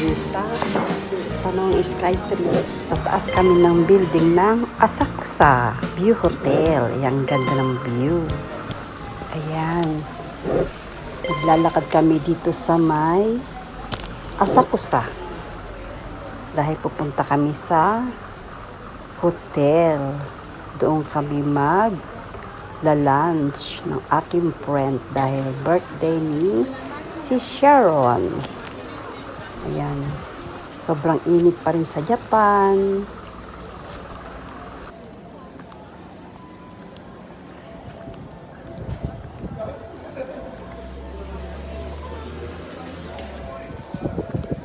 kami sa Panong Skytree. Sa taas kami ng building ng Asakusa View Hotel. Ayan, ganda ng view. Ayan. Naglalakad kami dito sa may Asakusa. Dahil pupunta kami sa hotel. Doon kami mag-lunch ng aking friend dahil birthday ni si Sharon. Ayan. Sobrang init pa rin sa Japan.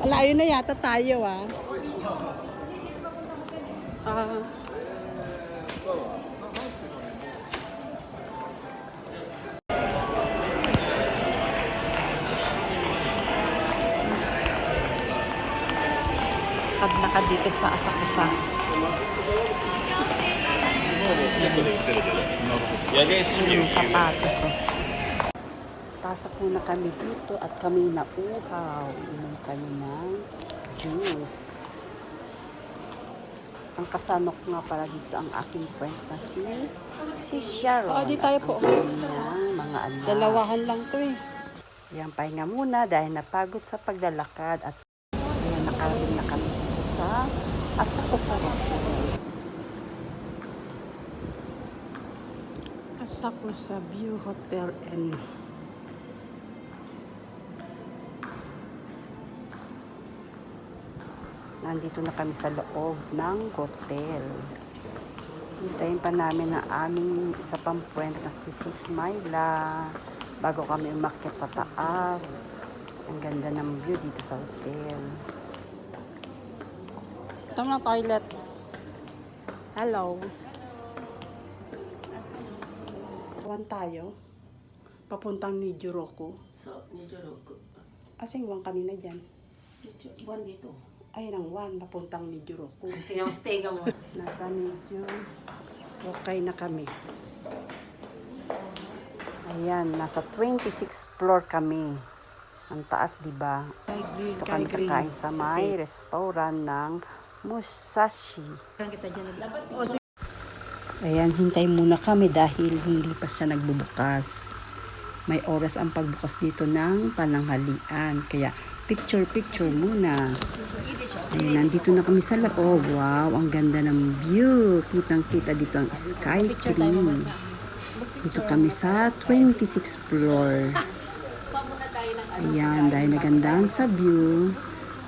Malayo na yata tayo lakad dito sa Asakusa. Yung sapatos. Pasok muna kami dito at kami nauhaw. Inom kami ng juice. Ang kasama ko nga pala dito ang aking friend na si Sharon. Di tayo po. Mga anak. Dalawahan lang to eh. Yan, pahinga muna dahil napagod sa paglalakad at ayan, nakarating na kami dito sa Asakusa Hotel. Asakusa View Hotel and nandito na kami sa loob ng hotel. Hintayin pa namin ang aming isa pang friend na si Sis Myla bago kami umakyat sa taas. Ang ganda ng view dito sa hotel. Ito na toilet. Hello. Wan tayo. Papuntang Nijuroku. So, Nijuroku. Asing wan kanina dyan. Buwan dito. Ay, nang wan. Papuntang Nijuroku. Tingnan mo, tingnan mo. Nasa Nijo. Okay na kami. Ayan, nasa 26th floor kami. Ang taas, di ba? Gusto kami kakain sa may restaurant ng Musashi. Ayan, hintay muna kami dahil hindi pa siya nagbubukas. May oras ang pagbukas dito ng pananghalian. Kaya picture muna. Ayan, nandito na kami sa loob. Wow, ang ganda ng view. Kitang-kita dito ang Skytree. Dito kami sa 26th floor. Ayan, dahil nagandahan sa view.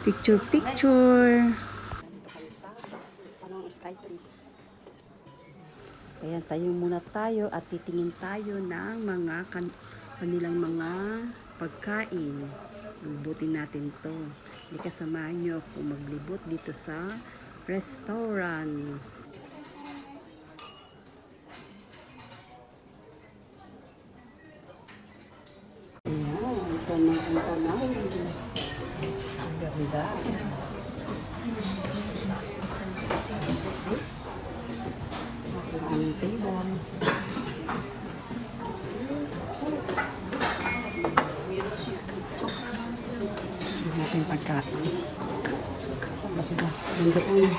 Picture. Panong Skytree. Ayan, tayo muna tayo at titingin tayo ng mga kanilang mga pagkain. Libutin natin to. Hindi kasamahan nyo kung maglibot dito sa restaurant. Ayan, ito na ang tanaw. Ang ganda. Ang table. Natin pagkain. Saan ba sila? Doon.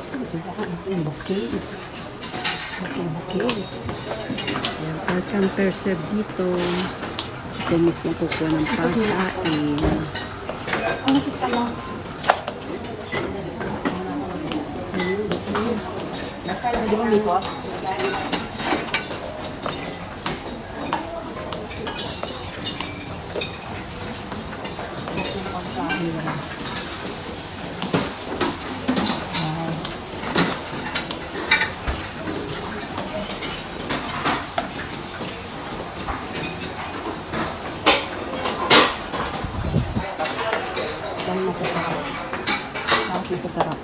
Saan sila? Ang bouquet. Bouquet. Ayan, welcome per serve dito. Ito mismo kukuha ng pagkain. Ano sa salon? Di ba mikot? Dahil masasarap. Bakit masasarap?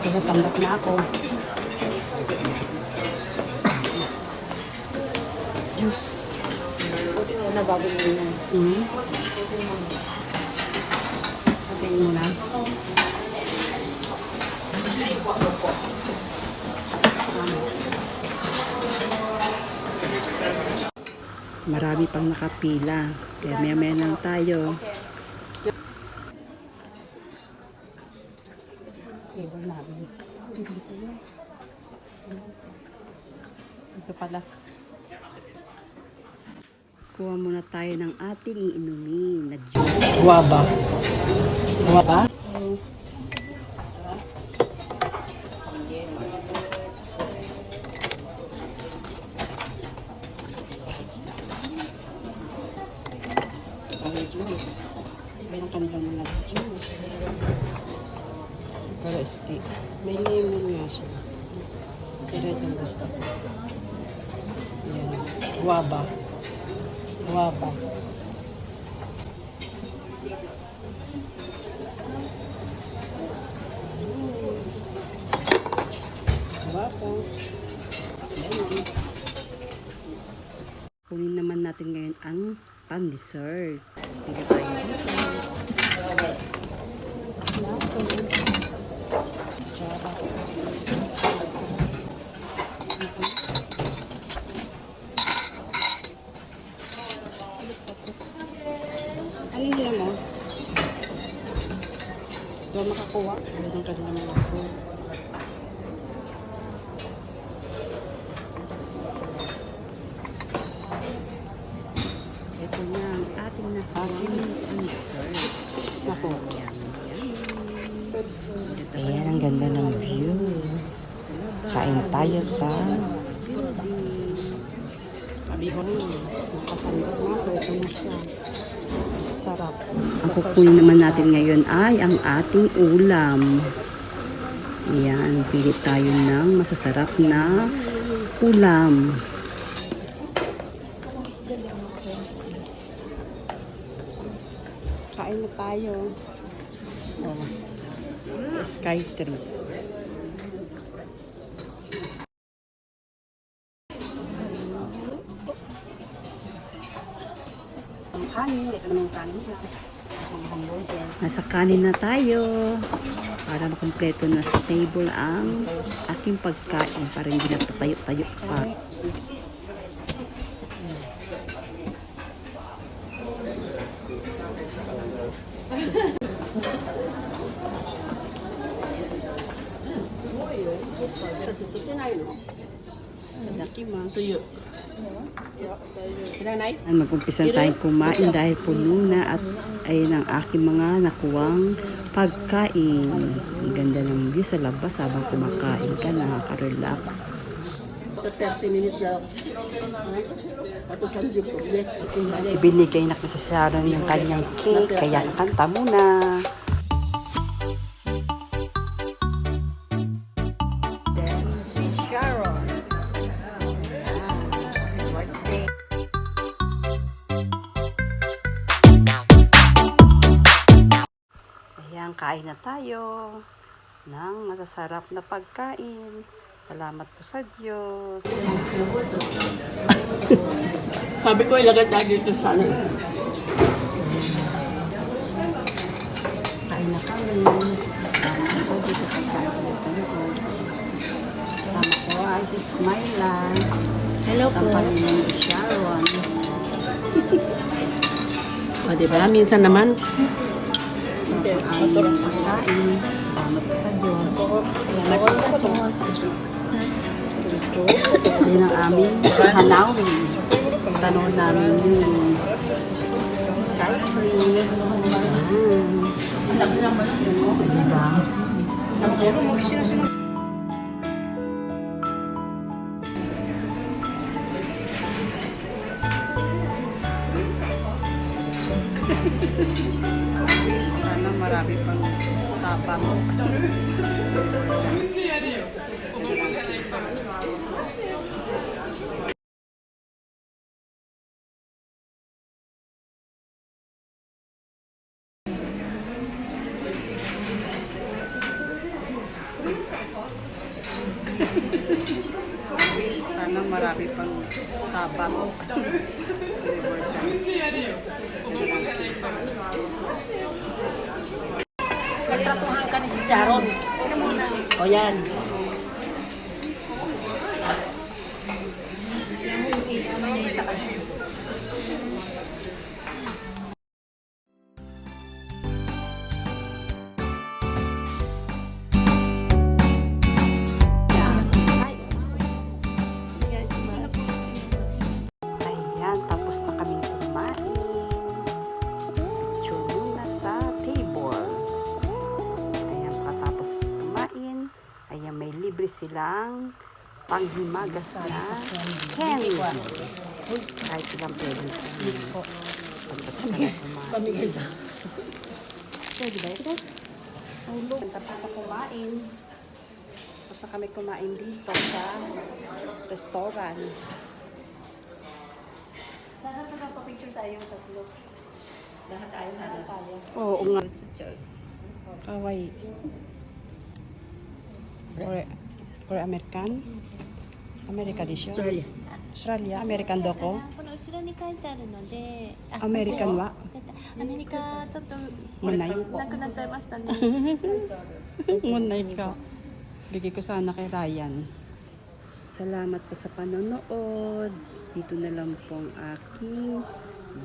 Nasasambat na ako. Juice. Buti mo na bago mo yun. muna. Marami pang nakapila. Kaya maya-maya na lang tayo. Table namin. Ito pala. Kuha muna tayo ng ating iinumin na juice. Guava. Guava? Juice. Mayroon kanilang mga juice. Pero escape. May lemon nga siya. Pero itong gusto ko. Yan. Guava. Guava. Guava. Lemon. Kunin naman natin ngayon ang pan-dessert. Hindi tayo dito. Ano yung hila mo? Doon makakuha. Doon ka naman ako. Ito na ang ating nakuha ang dessert. Ako. Yan. Ayan, ang ganda ng view. Kain tayo sa building. Sabi ko rin, nakasandot na ako. Ito na siya. Sarap. Ang kukunin naman natin ngayon ay ang ating ulam. Ayan, pili tayo ng masasarap na ulam. Kain na tayo. Oh. Sky tree. Ang kanin, ito naman yung kanin. Nasa kanin na tayo para makumpleto na sa table ang aking pagkain para hindi natatayo-tayo pa. Mag-umpisa tayong kumain dahil puno na at ayun ang aking mga nakuwang pagkain. Ang ganda ng view sa labas habang kumakain ka, nakaka-relax. 30 minutes lang. Ako sa video ko. Ibinigay na kasi sa Sharon yung kanyang cake, kaya kanta muna. Ayan, kain na tayo ng masasarap na pagkain. Salamat po sa Diyos. Sabi ko ilagay tayo dito sa ano. Kain na kami. Salamat po sa Diyos sa pagkain na tayo. Kasama ko ay si Smila. Hello po. Ang pamilya ni Sharon. O diba, minsan naman. Ang aming pagkain. Salamat po sa Diyos. Salamat po sa Diyos. Yan ang aming hanawin. Tanong namin yung sky tree. Diba? Sana marami pang sapang. Sana marami pang sapang. O yan. Ayan, tapos na kaming kumain. Picture muna sa table. Ayan, pagkatapos kumain, ayan, may libre silang panghimagas na candy. Kahit silang pwede kumain. Pagkatapos na kumain. Pamigay sa... Pwede ba ito? Tapos na kumain. Tapos na kami kumain dito sa restaurant. Lahat na picture tayo yung tatlo. Lahat tayo na tayo. Oo nga. Sa church. Kawaii. Or American? America deしょ Australia. Australia? American どここの後ろに書いてあるので、アメリカンはアメリカちょっともうないなくなっちゃいましたね。 Munay ka. Bigay ko sana kay Ryan. Salamat po sa panonood. Dito na lang po ang aking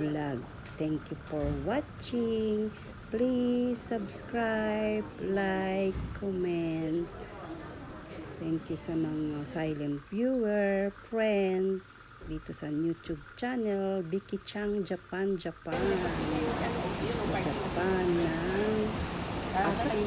vlog. Thank you for watching. Please subscribe, like, comment. Thank you sa mga silent viewer, friend, dito sa YouTube channel, Vicky Chang Japan. Sa Japan ng Asahi.